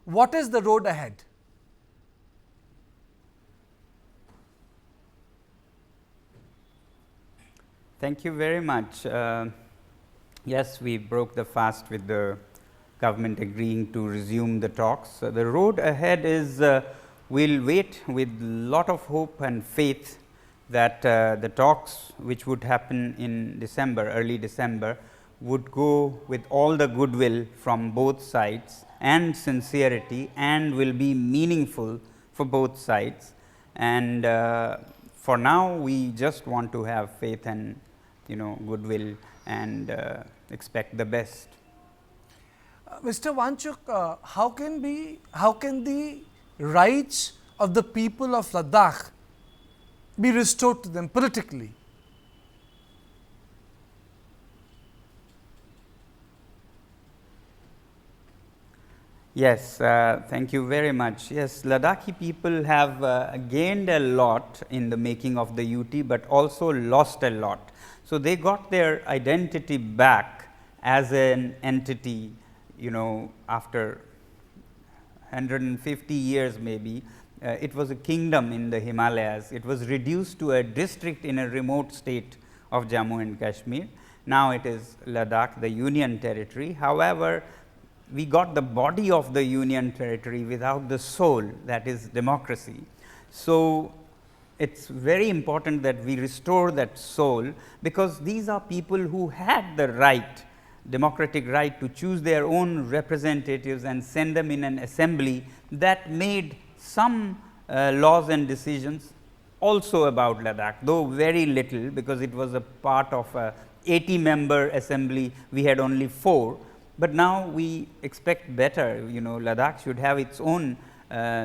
what is the road ahead? Thank you very much. Yes, we broke the fast with the government agreeing to resume the talks. The road ahead is we will wait with lot of hope and faith that the talks which would happen in December, early December, would go with all the goodwill from both sides and sincerity, and will be meaningful for both sides. And for now, we just want to have faith and goodwill and expect the best. Mr. Wangchuk, how can the rights of the people of Ladakh be restored to them politically? Yes, thank you very much. Yes, Ladakhi people have gained a lot in the making of the UT, but also lost a lot. So, they got their identity back as an entity, after 150 years maybe. It was a kingdom in the Himalayas. It was reduced to a district in a remote state of Jammu and Kashmir. Now, it is Ladakh, the union territory. However, we got the body of the union territory without the soul, that is democracy. So, it is very important that we restore that soul, because these are people who had the right, democratic right, to choose their own representatives and send them in an assembly that made some laws and decisions also about Ladakh, though very little, because it was a part of a 80-member assembly, we had only 4. But now we expect better, Ladakh should have its own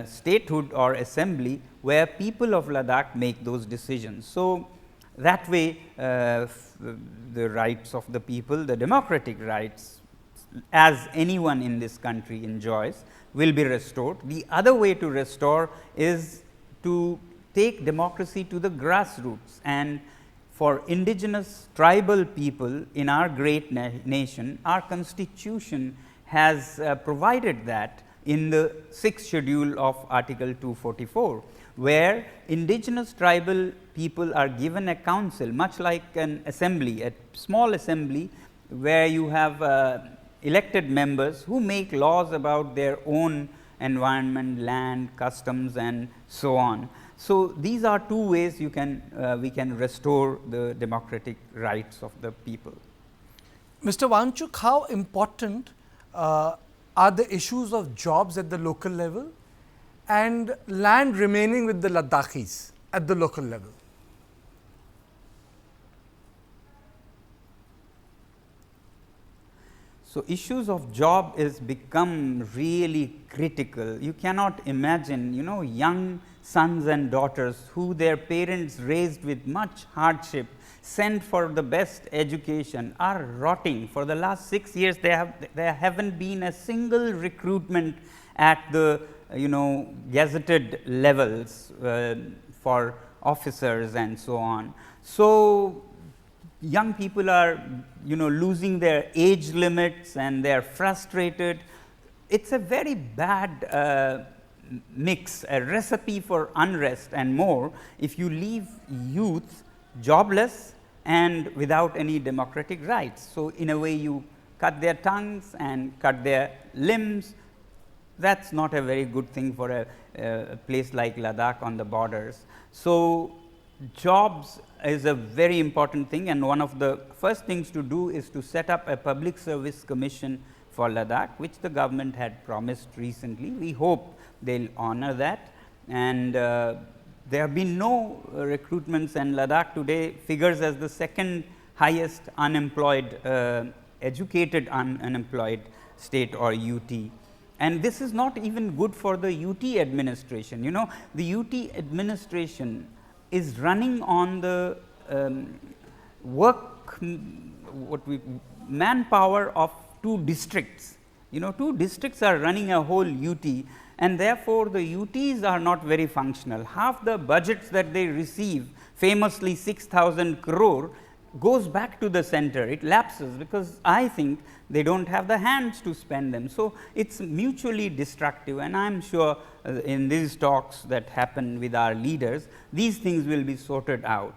statehood or assembly, where people of Ladakh make those decisions. So, that way the rights of the people, the democratic rights, as anyone in this country enjoys, will be restored. The other way to restore is to take democracy to the grassroots, and for indigenous tribal people in our great nation, our constitution has provided that in the 6th schedule of article 244, where indigenous tribal people are given a council, much like an assembly, a small assembly, where you have elected members who make laws about their own environment, land, customs, and so on. So, these are two ways we can restore the democratic rights of the people. Mr. Wangchuk, how important are the issues of jobs at the local level and land remaining with the Ladakhis at the local level? So, issues of job is become really critical. You cannot imagine, young sons and daughters who their parents raised with much hardship, sent for the best education, are rotting. For the last 6 years, there haven't been a single recruitment at the gazetted levels for officers and so on. So, young people are losing their age limits and they are frustrated. It is a very bad mix, a recipe for unrest and more, if you leave youth jobless and without any democratic rights. So, in a way you cut their tongues and cut their limbs. That is not a very good thing for a place like Ladakh on the borders. So, jobs is a very important thing, and one of the first things to do is to set up a public service commission for Ladakh, which the government had promised recently. We hope they will honor that, and there have been no recruitments, and Ladakh today figures as the second highest unemployed, educated unemployed state, or UT. And this is not even good for the UT administration. The UT administration is running on the manpower of 2 districts. 2 districts are running a whole UT, and therefore, the UTs are not very functional. Half the budgets that they receive, famously 6,000 crore, goes back to the center, it lapses, because I think they do not have the hands to spend them. So, it is mutually destructive, and I am sure in these talks that happen with our leaders, these things will be sorted out.